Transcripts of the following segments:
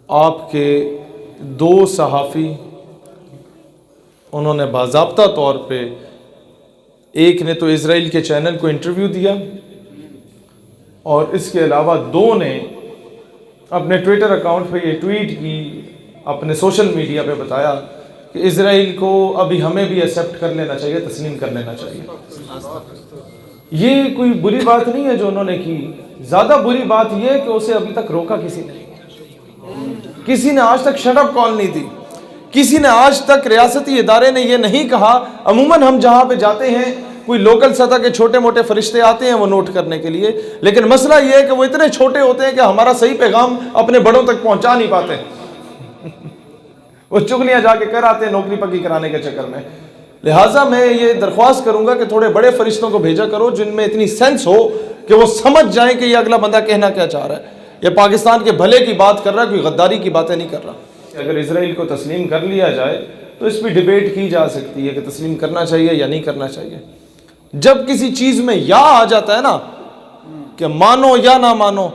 آپ کے دو صحافی انہوں نے باضابطہ طور پہ، ایک نے تو اسرائیل کے چینل کو انٹرویو دیا اور اس کے علاوہ دو نے اپنے ٹویٹر اکاؤنٹ پہ یہ ٹویٹ کی، اپنے سوشل میڈیا پہ بتایا کہ اسرائیل کو ابھی ہمیں بھی ایکسیپٹ کر لینا چاہیے، تسلیم کر لینا چاہیے۔ یہ کوئی بری بات نہیں ہے جو انہوں نے کی، زیادہ بری بات یہ ہے کہ اسے ابھی تک روکا کسی نے، کسی نے آج تک شٹ اپ کال نہیں دی، کسی نے آج تک ریاستی ادارے نے یہ نہیں کہا۔ عموماً ہم جہاں پہ جاتے ہیں کوئی لوکل سطح کے چھوٹے موٹے فرشتے آتے ہیں وہ نوٹ کرنے کے لیے، لیکن مسئلہ یہ ہے کہ وہ اتنے چھوٹے ہوتے ہیں کہ ہمارا صحیح پیغام اپنے بڑوں تک پہنچا نہیں پاتے، وہ چغلیاں جا کے کر آتے ہیں نوکری پکی کرانے کے چکر میں۔ لہٰذا میں یہ درخواست کروں گا کہ تھوڑے بڑے فرشتوں کو بھیجا کرو جن میں اتنی سینس ہو کہ وہ سمجھ جائیں کہ یہ اگلا بندہ کہنا کیا چاہ رہا ہے، یہ پاکستان کے بھلے کی بات کر رہا ہے، کوئی غداری کی باتیں نہیں کر رہا۔ اگر اسرائیل کو تسلیم کر لیا جائے تو اس پہ ڈیبیٹ کی جا سکتی ہے کہ تسلیم کرنا چاہیے یا نہیں کرنا چاہیے۔ جب کسی چیز میں یا آ جاتا ہے نا کہ مانو یا نہ مانو،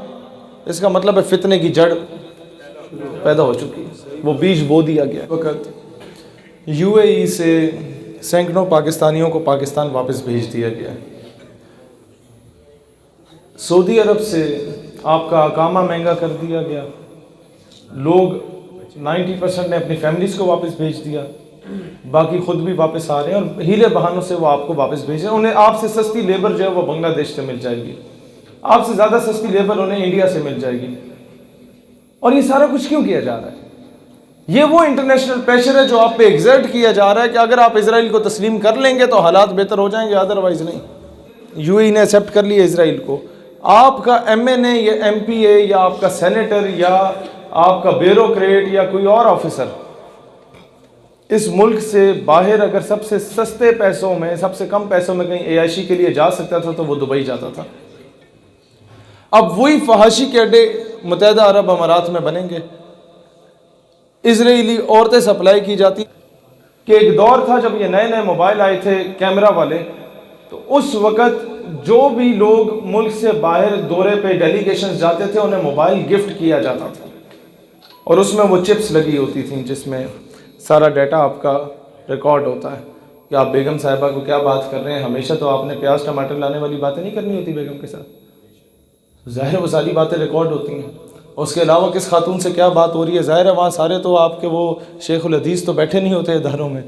اس کا مطلب ہے فتنے کی جڑ پیدا ہو چکی ہے، وہ بیج بو دیا گیا۔ وقت یو اے ای سے سینکڑوں پاکستانیوں کو پاکستان واپس بھیج دیا گیا، سعودی عرب سے آپ کا اقامہ مہنگا کر دیا گیا، لوگ 90% نے اپنی فیملیز کو واپس بھیج دیا، باقی خود بھی واپس آ رہے ہیں اور ہیلے بہانوں سے وہ آپ کو واپس بھیج رہے ہیں۔ انہیں آپ سے سستی لیبر جو ہے وہ بنگلہ دیش سے مل جائے گی، آپ سے زیادہ سستی لیبر انہیں انڈیا سے مل جائے گی۔ اور یہ سارا کچھ کیوں کیا جا رہا ہے؟ یہ وہ انٹرنیشنل پریشر ہے جو آپ پہ ایگزرٹ کیا جا رہا ہے کہ اگر آپ اسرائیل کو تسلیم کر لیں گے تو حالات بہتر ہو جائیں گے، ادروائز نہیں۔ یو اے ای نے ایکسیپٹ کر لیا اسرائیل کو، آپ کا ایم این اے یا ایم پی اے یا آپ کا سینیٹر یا آپ کا بیوروکریٹ یا کوئی اور آفیسر اس ملک سے باہر اگر سب سے سستے پیسوں میں، سب سے کم پیسوں میں کہیں عیاشی کے لیے جا سکتا تھا تو وہ دبئی جاتا تھا۔ اب وہی فحاشی کے اڈے متحدہ عرب امارات میں بنیں گے، اسرائیلی عورتیں سپلائی کی جاتی کہ ایک دور تھا جب یہ نئے نئے موبائل آئے تھے کیمرہ والے، تو اس وقت جو بھی لوگ ملک سے باہر دورے پہ ڈیلیگیشنز جاتے تھے انہیں موبائل گفٹ کیا جاتا تھا، اور اس میں وہ چپس لگی ہوتی تھیں جس میں سارا ڈیٹا آپ کا ریکارڈ ہوتا ہے کہ آپ بیگم صاحبہ کو کیا بات کر رہے ہیں۔ ہمیشہ تو آپ نے پیاز ٹماٹر لانے والی باتیں نہیں کرنی ہوتی بیگم کے ساتھ، ظاہر وہ ساری باتیں ریکارڈ ہوتی ہیں۔ اس کے علاوہ کس خاتون سے کیا بات ہو رہی ہے، ظاہر ہے وہاں سارے تو آپ کے وہ شیخ الحدیث تو بیٹھے نہیں ہوتے اداروں میں،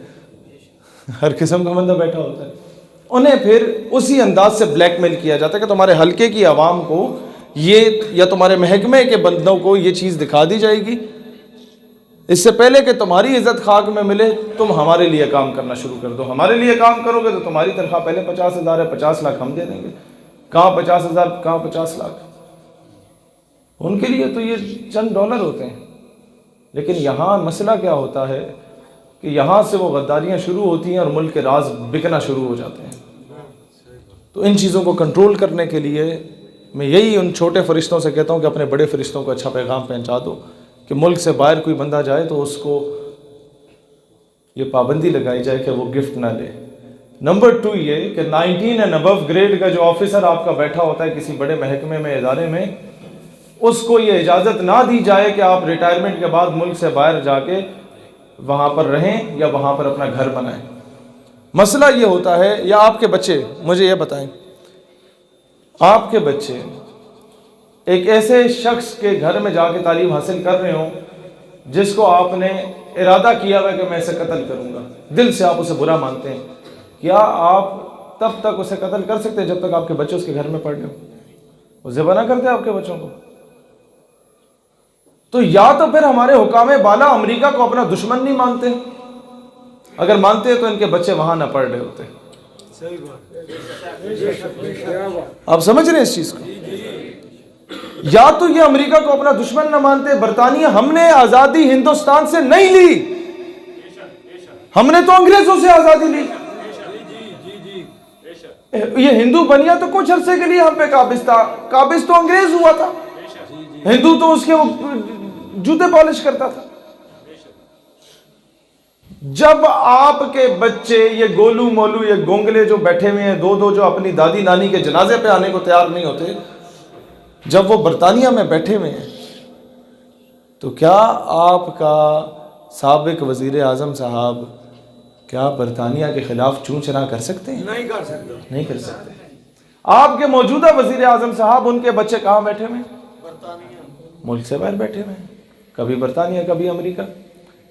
ہر قسم کا بندہ بیٹھا ہوتا ہے۔ انہیں پھر اسی انداز سے بلیک میل کیا جاتا ہے کہ تمہارے حلقے کی عوام کو یہ یا تمہارے محکمے کے بندوں کو یہ چیز دکھا دی جائے گی، اس سے پہلے کہ تمہاری عزت خاک میں ملے تم ہمارے لیے کام کرنا شروع کر دو، ہمارے لیے کام کرو گے تو تمہاری تنخواہ پہلے 50,000 ہے، 50 لاکھ ہم دے دیں گے۔ کہاں 50,000 کہاں 50 لاکھ، ان کے لیے تو یہ چند ڈالر ہوتے ہیں۔ لیکن یہاں مسئلہ کیا ہوتا ہے کہ یہاں سے وہ غداریاں شروع ہوتی ہیں اور ملک کے راز بکنا شروع ہو جاتے ہیں۔ تو ان چیزوں کو کنٹرول کرنے کے لیے میں یہی ان چھوٹے فرشتوں سے کہتا ہوں کہ اپنے بڑے فرشتوں کو اچھا پیغام پہنچا دو کہ ملک سے باہر کوئی بندہ جائے تو اس کو یہ پابندی لگائی جائے کہ وہ گفٹ نہ لے۔ نمبر 2 یہ کہ 19 اینڈ ابو گریڈ کا جو آفیسر آپ کا بیٹھا ہوتا ہے کسی بڑے محکمے میں، ادارے میں، اس کو یہ اجازت نہ دی جائے کہ آپ ریٹائرمنٹ کے بعد ملک سے باہر جا کے وہاں پر رہیں یا وہاں پر اپنا گھر بنائیں۔ مسئلہ یہ ہوتا ہے، یا آپ کے بچے، مجھے یہ بتائیں، آپ کے بچے ایک ایسے شخص کے گھر میں جا کے تعلیم حاصل کر رہے ہوں جس کو آپ نے ارادہ کیا ہوا کہ میں اسے قتل کروں گا، دل سے آپ اسے برا مانتے ہیں، کیا آپ تب تک اسے قتل کر سکتے ہیں جب تک آپ کے بچے اس کے گھر میں پڑھ رہے ہو؟ وہ ذبح نہ کرتے آپ کے بچوں کو؟ تو یا تو پھر ہمارے حکام بالا امریکہ کو اپنا دشمن نہیں مانتے، اگر مانتے تو ان کے بچے وہاں نہ پڑھ رہے ہوتے۔ آپ سمجھ رہے ہیں اس چیز کو؟ یا تو یہ امریکہ کو اپنا دشمن نہ مانتے۔ برطانیہ، ہم نے آزادی ہندوستان سے نہیں لی، ہم نے تو انگریزوں سے آزادی لی۔ یہ ہندو بنیا تو کچھ عرصے کے لیے ہم پہ قابض تھا، قابض تو انگریز ہوا تھا، ہندو تو اس کے جوتے پالش کرتا تھا۔ جب آپ کے بچے یہ گولو مولو، یہ گونگلے جو بیٹھے ہوئے ہیں دو جو اپنی دادی نانی کے جنازے پہ آنے کو تیار نہیں ہوتے، جب وہ برطانیہ میں بیٹھے ہوئے ہیں تو کیا آپ کا سابق وزیر اعظم صاحب کیا برطانیہ کے خلاف چون چرا کر سکتے ہیں؟ نہیں کر سکتا. نہیں کر سکتے. آپ کے موجودہ وزیر اعظم صاحب، ان کے بچے کہاں بیٹھے ہوئے ہیں؟ ملک سے باہر بیٹھے ہوئے ہیں، کبھی برطانیہ کبھی امریکہ.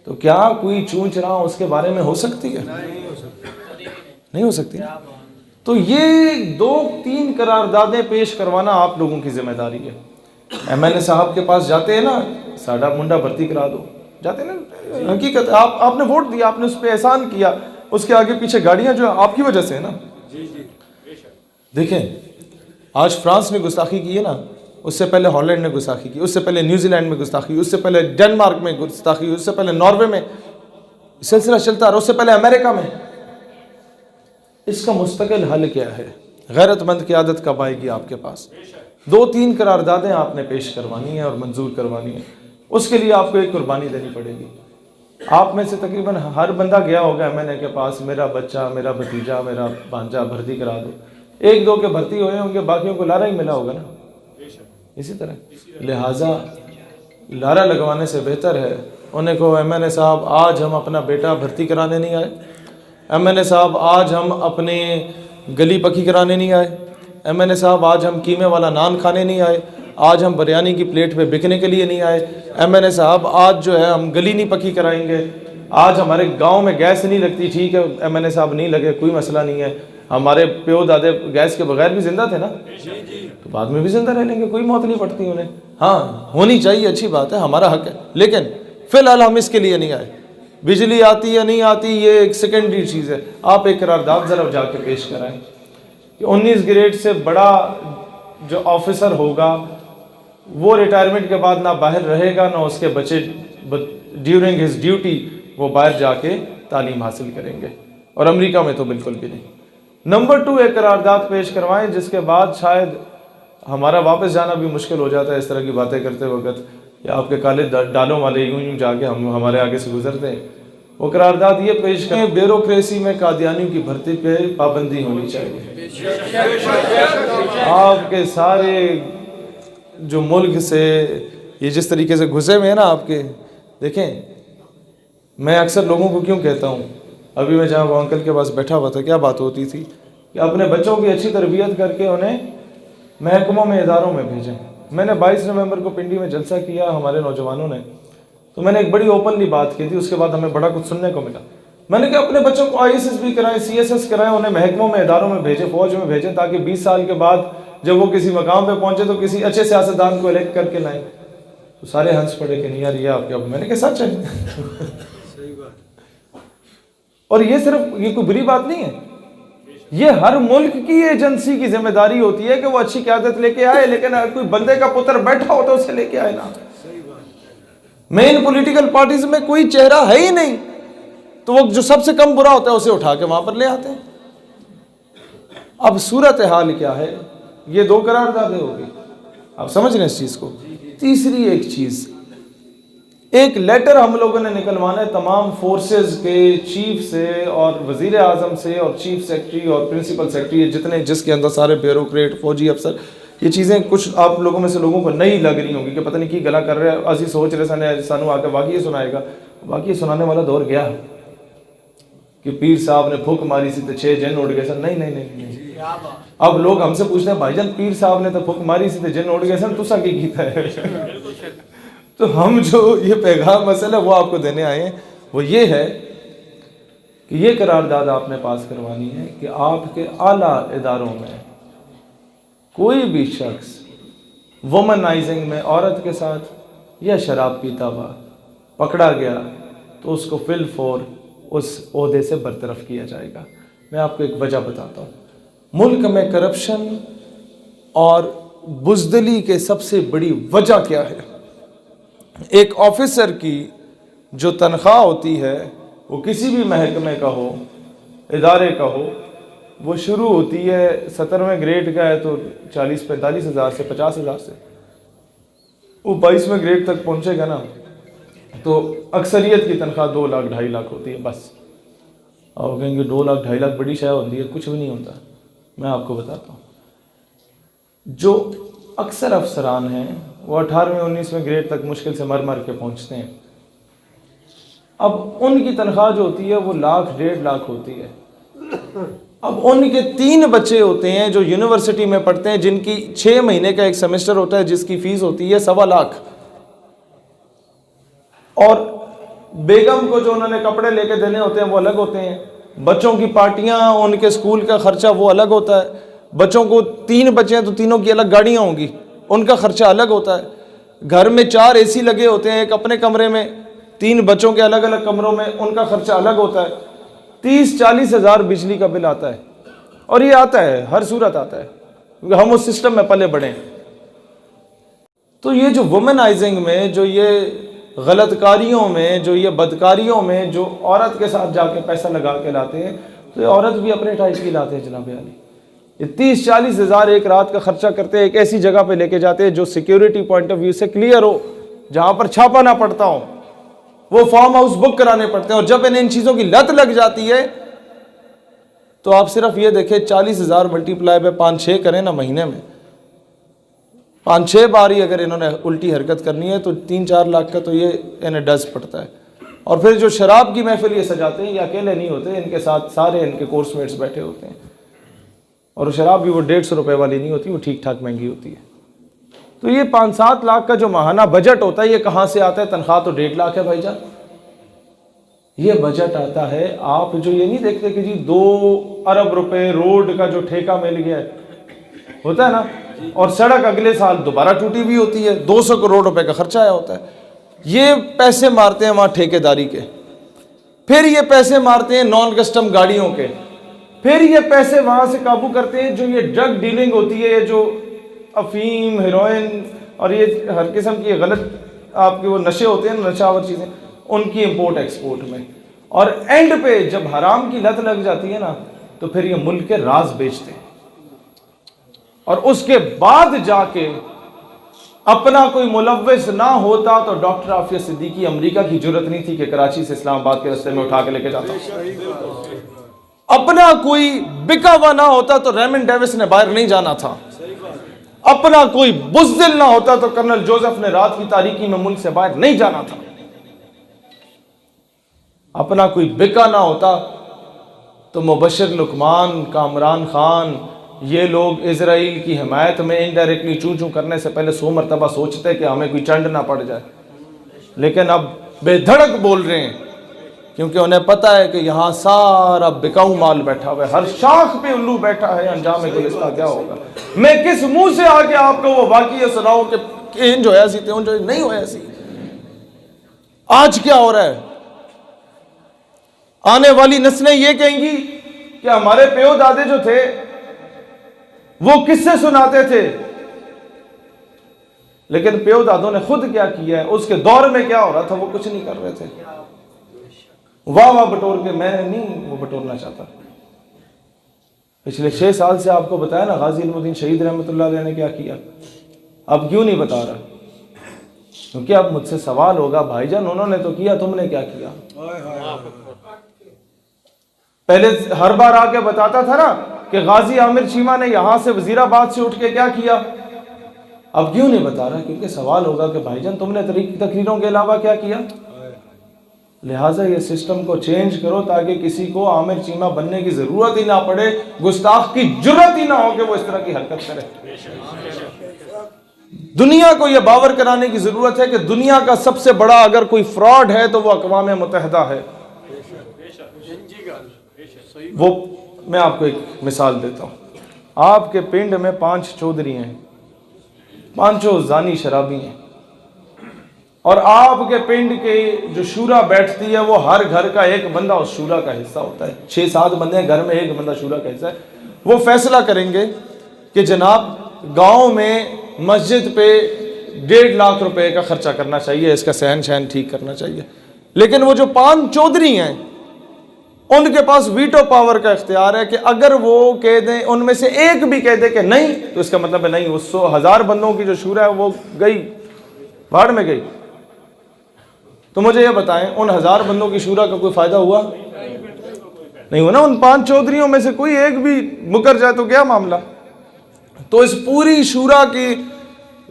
تو کیا کوئی چون چرا اس کے بارے میں ہو سکتی ہے؟ نہیں ہو سکتی. تو یہ 2-3 قراردادیں پیش کروانا آپ لوگوں کی ذمہ داری ہے. ایم ایل اے صاحب کے پاس جاتے ہیں نا، ساڈا منڈا بھرتی کرا دو، جاتے ہیں نا. حقیقت آپ نے ووٹ دیا، آپ نے اس پہ احسان کیا، اس کے آگے پیچھے گاڑیاں جو آپ کی وجہ سے ہے نا. دیکھیں آج فرانس نے گستاخی کی ہے نا، اس سے پہلے ہالینڈ نے گستاخی کی، اس سے پہلے نیوزی لینڈ میں گستاخی، اس سے پہلے ڈنمارک میں گستاخی، اس سے پہلے ناروے میں، سلسلہ چلتا رہا، اس سے پہلے امریکہ میں. اس کا مستقل حل کیا ہے؟ غیرت مند قیادت کب آئے گی آپ کے پاس؟ 2-3 قراردادیں آپ نے پیش کروانی ہیں اور منظور کروانی ہیں. اس کے لیے آپ کو ایک قربانی دینی پڑے گی. آپ میں سے تقریباً ہر بندہ گیا ہوگا ایم این اے کے پاس، میرا بچہ، میرا بھتیجا، میرا بھانجا بھرتی کرا دو. 1-2 کے بھرتی ہوئے ہوں گے، باقیوں کو لارا ہی ملا ہوگا نا. اسی طرح لہٰذا لارا لگوانے سے بہتر ہے انہیں کو ایم این اے صاحب آج ہم اپنا بیٹا بھرتی کرانے نہیں آئے، ایم این اے صاحب آج ہم اپنے گلی پکی کرانے نہیں آئے، ایم این اے صاحب آج ہم قیمے والا نان کھانے نہیں آئے، آج ہم بریانی کی پلیٹ پہ بکنے کے لیے نہیں آئے، ایم این اے صاحب آج جو ہے ہم گلی نہیں پکی کرائیں گے، آج ہمارے گاؤں میں گیس نہیں لگتی، ٹھیک ہے ایم این اے صاحب نہیں لگے، کوئی مسئلہ نہیں ہے، ہمارے پیو دادے گیس کے بغیر بھی زندہ تھے نا، تو بعد میں بھی زندہ رہ لیں گے، کوئی موت نہیں پڑتی انہیں. ہاں ہونی چاہیے، اچھی بات ہے، ہمارا حق ہے، لیکن فی الحال ہم اس کے لیے نہیں آئے. بجلی آتی یا نہیں آتی یہ ایک سیکنڈری چیز ہے. آپ ایک قرارداد ذرا جا کے پیش کرائیں کہ 19 گریڈ سے بڑا جو آفیسر ہوگا وہ ریٹائرمنٹ کے بعد نہ باہر رہے گا، نہ اس کے بچے ڈیورنگ ہز ڈیوٹی وہ باہر جا کے تعلیم حاصل کریں گے، اور امریکہ میں تو بالکل بھی نہیں. نمبر 2 ایک قرارداد پیش کروائیں جس کے بعد شاید ہمارا واپس جانا بھی مشکل ہو جاتا ہے اس طرح کی باتیں کرتے وقت، یا آپ کے کالے ڈالوں والے یوں جا کے ہمارے آگے سے گزرتے ہیں. وہ قرارداد یہ پیش کریں بیوروکریسی میں قادیانیوں کی بھرتی پہ پابندی ہونی چاہیے. آپ کے سارے جو ملک سے یہ جس طریقے سے گھسے ہوئے ہیں نا آپ کے، دیکھیں میں اکثر لوگوں کو کیوں کہتا ہوں، ابھی میں جہاں وہ انکل کے پاس بیٹھا ہوا تھا کیا بات ہوتی تھی کہ اپنے بچوں کی اچھی تربیت کر کے انہیں محکموں میں اداروں میں بھیجیں. میں نے 22 نومبر کو پنڈی میں جلسہ کیا ہمارے نوجوانوں نے، تو میں نے ایک بڑی اوپنلی بات کی تھی، اس کے بعد ہمیں بڑا کچھ سننے کو ملا. میں نے کہا اپنے بچوں کو IAS بھی کرائیں، CSS کرائیں، انہیں محکموں میں اداروں میں بھیجیں، فوج میں بھیجیں، تاکہ 20 سال کے بعد جب وہ کسی مقام پہ پہنچے تو کسی اچھے سیاستدان کو الیکٹ کر کے لائیں. تو سارے ہنس پڑے کہ نہیں یار یہ آپ کے، میں نے کہا سچ ہے. اور یہ صرف یہ کوئی بری بات نہیں ہے، یہ ہر ملک کی ایجنسی کی ذمہ داری ہوتی ہے کہ وہ اچھی قیادت لے کے آئے، لیکن اگر کوئی بندے کا پتر بیٹھا ہوتا ہے اسے لے کے آئے نا. مین پولیٹیکل پارٹیز میں کوئی چہرہ ہے ہی نہیں تو وہ جو سب سے کم برا ہوتا ہے اسے اٹھا کے وہاں پر لے آتے ہیں. اب صورتحال کیا ہے؟ یہ 2 قراردادیں ہوگی، آپ سمجھ رہے ہیں اس چیز کو. تیسری ایک چیز، ایک لیٹر ہم لوگوں نے نکلوانا ہے تمام فورسز کے چیف سے اور وزیر اعظم سے اور چیف سیکرٹری اور پرنسپل سیکرٹری، جتنے جس کے اندر سارے بیوروکریٹ فوجی افسر. یہ چیزیں کچھ آپ لوگوں میں سے لوگوں کو نہیں لگ رہی ہوں گی کہ پتہ نہیں کی گلا کر رہے ہیں، اسی سوچ رہے سانو آ کے واقعی سنائے گا. واقعی سنانے والا دور گیا کہ پیر صاحب نے پھک ماری سی تو 6 جن اڑ گئے سن. نہیں. اب لوگ ہم سے پوچھتے ہیں بھائی جان پیر صاحب نے تو پھک ماری سی تو جن اڑ گئے سن، تسا کی کیتا ہے؟ تو ہم جو یہ پیغام مسئلہ وہ آپ کو دینے آئے ہیں وہ یہ ہے کہ یہ قرارداد آپ نے پاس کروانی ہے کہ آپ کے اعلیٰ اداروں میں کوئی بھی شخص وومنائزنگ میں عورت کے ساتھ یا شراب پیتا ہوا پکڑا گیا تو اس کو فی الفور اس عہدے سے برطرف کیا جائے گا. میں آپ کو ایک وجہ بتاتا ہوں. ملک میں کرپشن اور بزدلی کے سب سے بڑی وجہ کیا ہے؟ ایک آفیسر کی جو تنخواہ ہوتی ہے وہ کسی بھی محکمے کا ہو، ادارے کا ہو، وہ شروع ہوتی ہے 17ویں گریڈ کا ہے تو 40-45 ہزار سے 50 ہزار سے، وہ 22ویں گریڈ تک پہنچے گا نا تو اکثریت کی تنخواہ 2 لاکھ 2.5 لاکھ ہوتی ہے بس. اور کہیں گے 2 لاکھ 2.5 لاکھ بڑی شے ہوتی ہے، کچھ بھی نہیں ہوتا. میں آپ کو بتاتا ہوں جو اکثر افسران ہیں وہ 18ویں 19ویں گریڈ تک مشکل سے مر کے پہنچتے ہیں. اب ان کی تنخواہ جو ہوتی ہے وہ 1,00,000 1,50,000 ہوتی ہے. اب ان کے 3 بچے ہوتے ہیں جو یونیورسٹی میں پڑھتے ہیں، جن کی 6 مہینے کا ایک سیمسٹر ہوتا ہے، جس کی فیس ہوتی ہے 1,25,000. اور بیگم کو جو انہوں نے کپڑے لے کے دینے ہوتے ہیں وہ الگ ہوتے ہیں. بچوں کی پارٹیاں، ان کے اسکول کا خرچہ وہ الگ ہوتا ہے. بچوں کو 3 بچے ہیں تو تینوں کی الگ گاڑیاں ہوں گی، ان کا خرچہ الگ ہوتا ہے. گھر میں 4 اے سی لگے ہوتے ہیں، ایک اپنے کمرے میں، 3 بچوں کے الگ الگ کمروں میں، ان کا خرچہ الگ ہوتا ہے. 30-40 ہزار بجلی کا بل آتا ہے. اور یہ آتا ہے، ہر صورت آتا ہے، کیونکہ ہم اس سسٹم میں پلے بڑھے ہیں. تو یہ جو وومنائزنگ میں، جو یہ غلط کاریوں میں، جو یہ بدکاریوں میں جو عورت کے ساتھ جا کے پیسہ لگا کے لاتے ہیں، تو یہ عورت بھی اپنے ٹائپ کی لاتے ہیں جناب عالی. یہ 30-40 ہزار ایک رات کا خرچہ کرتے ہیں، ایک ایسی جگہ پہ لے کے جاتے ہیں جو سیکیورٹی پوائنٹ آف ویو سے کلیئر ہو، جہاں پر چھاپا نہ پڑتا ہو. وہ فارم ہاؤس بک کرانے پڑتے ہیں. اور جب ان چیزوں کی لت لگ جاتی ہے تو آپ صرف یہ دیکھیں 40,000 ملٹیپلائی پہ 5-6 کریں نا مہینے میں، 5-6 بار ہی اگر انہوں نے الٹی حرکت کرنی ہے تو 3-4 لاکھ کا تو یہ انہیں ڈز پڑتا ہے. اور پھر جو شراب کی محفل یہ سجاتے ہیں، یہ اکیلے نہیں ہوتے، ان کے ساتھ سارے ان کے کورس میٹس بیٹھے ہوتے ہیں. اور شراب بھی وہ 150 روپے والی نہیں ہوتی، وہ ٹھیک ٹھاک مہنگی ہوتی ہے. تو یہ 5-7 لاکھ کا جو ماہانہ بجٹ ہوتا ہے، یہ کہاں سے آتا ہے؟ تنخواہ تو 1.5 لاکھ ہے بھائی جان. یہ بجٹ آتا ہے، آپ جو یہ نہیں دیکھتے کہ جی 2 ارب روپے روڈ کا جو ٹھیکہ مل گیا ہے، ہوتا ہے نا، اور سڑک اگلے سال دوبارہ ٹوٹی ہوئی ہوتی ہے، 200 کروڑ روپے کا خرچہ آیا ہوتا ہے. یہ پیسے مارتے ہیں وہاں ٹھیکے داری کے، پھر یہ پیسے مارتے ہیں نان کسٹم گاڑیوں کے، پھر یہ پیسے وہاں سے قابو کرتے ہیں جو یہ ڈرگ ڈیلنگ ہوتی ہے، جو افیم، ہیروئن اور یہ ہر قسم کی غلط آپ کے وہ نشے ہوتے ہیں، نشہ آور چیزیں، ان کی امپورٹ ایکسپورٹ میں. اور اینڈ پہ جب حرام کی لت لگ جاتی ہے نا، تو پھر یہ ملک کے راز بیچتے ہیں. اور اس کے بعد جا کے اپنا کوئی ملوث نہ ہوتا تو ڈاکٹر عافیہ صدیقی امریکہ کی جرت نہیں تھی کہ کراچی سے اسلام آباد کے راستے میں اٹھا کے لے کے جاتا. اپنا کوئی بکا ہوا نہ ہوتا تو ریمن ڈیوس نے باہر نہیں جانا تھا. اپنا کوئی بزدل نہ ہوتا تو کرنل جوزف نے رات کی تاریکی میں ملک سے باہر نہیں جانا تھا. اپنا کوئی بکا نہ ہوتا تو مبشر لقمان، کامران خان، یہ لوگ اسرائیل کی حمایت میں انڈائریکٹلی چوں کرنے سے پہلے 100 مرتبہ سوچتے کہ ہمیں کوئی چنڈ نہ پڑ جائے. لیکن اب بے دھڑک بول رہے ہیں، کیونکہ انہیں پتہ ہے کہ یہاں سارا بکاؤ مال بیٹھا ہوا ہے، ہر شاخ پہ الو بیٹھا ہے. انجام کوئی اس کا کیا ہوگا؟ میں کس منہ سے آگے آپ کو وہ واقعہ سناؤں کہ ان جو ایسی تھے، ان جو نہیں ہوئے ایسی. آج کیا ہو رہا ہے؟ آنے والی نسلیں یہ کہیں گی کہ ہمارے پیو دادے جو تھے وہ کس سے سناتے تھے، لیکن پیو دادوں نے خود کیا کیا ہے، اس کے دور میں کیا ہو رہا تھا وہ کچھ نہیں کر رہے تھے. واہ واہ بٹور کے میں نہیں وہ بٹورنا چاہتا. پچھلے 6 سال سے آپ کو بتایا نا غازی علم الدین شہید رحمۃ اللہ علیہ نے کیا کیا. اب کیوں نہیں بتا رہا؟ کیونکہ اب مجھ سے سوال ہوگا، بھائی جان انہوں نے تو کیا، تم نے کیا کیا؟ پہلے ہر بار آ کے بتاتا تھا نا کہ غازی عامر چیمہ نے یہاں سے وزیر آباد سے اٹھ کے کیا کیا. اب کیوں نہیں بتا رہا؟ کیونکہ سوال ہوگا کہ بھائی جان تم نے تقریروں کے علاوہ کیا کیا. لہٰذا یہ سسٹم کو چینج کرو تاکہ کسی کو عامر چیمہ بننے کی ضرورت ہی نہ پڑے، گستاخ کی جرت ہی نہ ہو کہ وہ اس طرح کی حرکت کرے. دنیا کو یہ باور کرانے کی ضرورت ہے کہ دنیا کا سب سے بڑا اگر کوئی فراڈ ہے تو وہ اقوام متحدہ ہے. وہ میں آپ کو ایک مثال دیتا ہوں. آپ کے پنڈ میں 5 چودھری ہیں، 5 زانی شرابی ہیں، اور آپ کے پنڈ کے جو شورا بیٹھتی ہے وہ ہر گھر کا ایک بندہ اس شورا کا حصہ ہوتا ہے. 6-7 بندے ہیں گھر میں، ایک بندہ شورا کا حصہ ہے. وہ فیصلہ کریں گے کہ جناب گاؤں میں مسجد پہ 1.5 لاکھ روپے کا خرچہ کرنا چاہیے، اس کا صحن شہن ٹھیک کرنا چاہیے. لیکن وہ جو 5 چودھری ہیں ان کے پاس ویٹو پاور کا اختیار ہے کہ اگر وہ کہہ دیں، ان میں سے ایک بھی کہہ دے کہ نہیں، تو اس کا مطلب ہے نہیں، وہ 100,000 بندوں کی جو شورا ہے وہ گئی، بھاڑ میں گئی. تو مجھے یہ بتائیں ان 1000 بندوں کی شورا کا کوئی فائدہ ہوا؟ نہیں ہوا نا. ان 5 چودھریوں میں سے کوئی ایک بھی مکر جائے تو کیا معاملہ. تو اس پوری شورا کی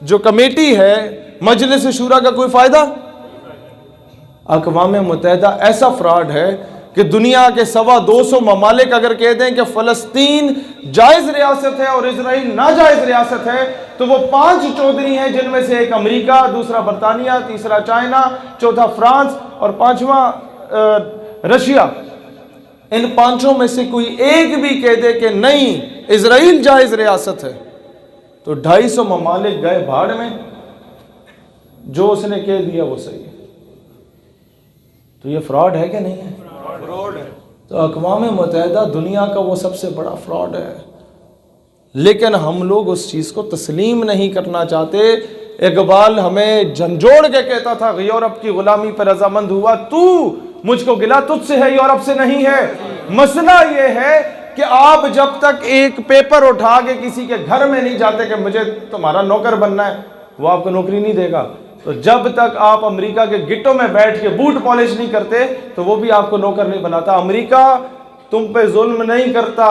جو کمیٹی ہے مجلس شورا کا کوئی فائدہ؟ اقوام متحدہ ایسا فراڈ ہے کہ دنیا کے 250 ممالک اگر کہہ دیں کہ فلسطین جائز ریاست ہے اور اسرائیل ناجائز ریاست ہے تو وہ 5 چودھری ہیں، جن میں سے ایک امریکہ، دوسرا برطانیہ، تیسرا چائنا، چوتھا فرانس اور 5واں رشیا۔ ان 5 میں سے کوئی ایک بھی کہہ دے کہ نہیں اسرائیل جائز ریاست ہے تو 250 ممالک گئے بھاڑ میں، جو اس نے کہہ دیا وہ صحیح ہے۔ تو یہ فراڈ ہے کہ نہیں ہے؟ فراڈ ہے۔ تو اقوام متحدہ دنیا کا وہ سب سے بڑا فراڈ ہے، لیکن ہم لوگ اس چیز کو تسلیم نہیں کرنا چاہتے۔ اقبال ہمیں جھنجھوڑ کے کہتا تھا یورپ کی غلامی پر رضامند ہوا تو، مجھ کو گلہ تجھ سے ہے یورپ سے نہیں ہے۔ مسئلہ یہ ہے کہ آپ جب تک ایک پیپر اٹھا کے کسی کے گھر میں نہیں جاتے کہ مجھے تمہارا نوکر بننا ہے، وہ آپ کو نوکری نہیں دے گا۔ تو جب تک آپ امریکہ کے گٹوں میں بیٹھ کے بوٹ پالش نہیں کرتے تو وہ بھی آپ کو نوکر نہیں بناتا۔ امریکہ تم پہ ظلم نہیں کرتا،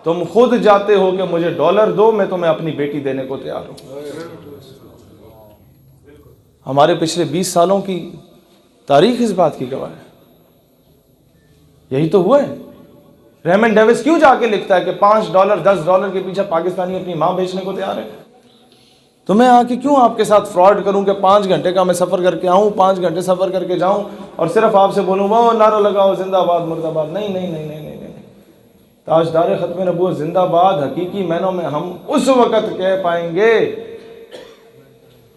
تم خود جاتے ہو کہ مجھے ڈالر دو، میں تمہیں اپنی بیٹی دینے کو تیار ہوں۔ ہمارے پچھلے 20 سالوں کی تاریخ اس بات کی گواہ ہے۔ یہی تو ہوا ہے۔ ریمن ڈیوس کیوں جا کے لکھتا ہے کہ $5 $10 کے پیچھے پاکستانی اپنی ماں بیچنے کو تیار ہے؟ تو میں آ کے کیوں آپ کے ساتھ فراڈ کروں کہ 5 گھنٹے کا میں سفر کر کے آؤں، 5 گھنٹے سفر کر کے جاؤں اور صرف آپ سے بولوں وہ نعرہ لگاؤ زندہ باد مرد آباد؟ نہیں نہیں نہیں نہیں نہیں نہیں۔ تاجدار ختم نبوت زندہ باد حقیقی معنوں میں ہم اس وقت کہہ پائیں گے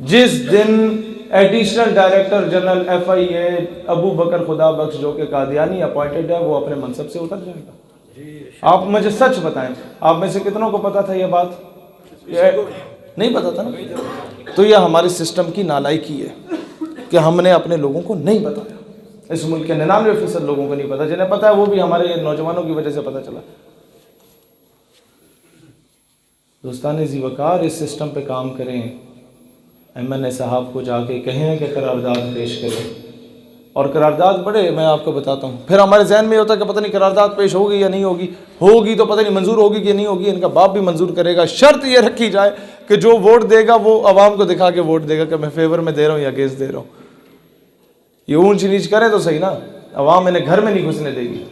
جس دن ایڈیشنل ڈائریکٹر جنرل FIA ابو بکر خدا بخش جو کہ قادیانی اپوائنٹڈ ہے، وہ اپنے منصب سے اتر جائے گا۔ آپ مجھے سچ بتائیں، آپ میں سے کتنوں کو پتا تھا یہ بات؟ نہیں پتا تھا نا؟ تو یہ ہمارے سسٹم کی نالائکی ہے کہ ہم نے اپنے لوگوں کو نہیں بتایا۔ اس ملک کے 99% لوگوں کو نہیں پتا، جنہیں پتا ہے وہ بھی ہمارے نوجوانوں کی وجہ سے پتا چلا۔ دوستان ذی وقار اس سسٹم پہ کام کریں، MNA صاحب کو جا کے کہیں کہ قرارداد پیش کریں، اور قرارداد بڑے میں آپ کو بتاتا ہوں، پھر ہمارے ذہن میں یہ ہوتا ہے کہ پتہ نہیں قرارداد پیش ہوگی یا نہیں ہوگی، ہوگی تو پتہ نہیں منظور ہوگی کہ نہیں ہوگی، ان کا باپ بھی منظور کرے گا۔ شرط یہ رکھی جائے کہ جو ووٹ دے گا وہ عوام کو دکھا کے ووٹ دے گا کہ میں فیور میں دے رہا ہوں یا اگینسٹ دے رہا ہوں۔ یہ اونچ نیچ کرے تو صحیح نا، عوام انہیں گھر میں نہیں گھسنے دے گی۔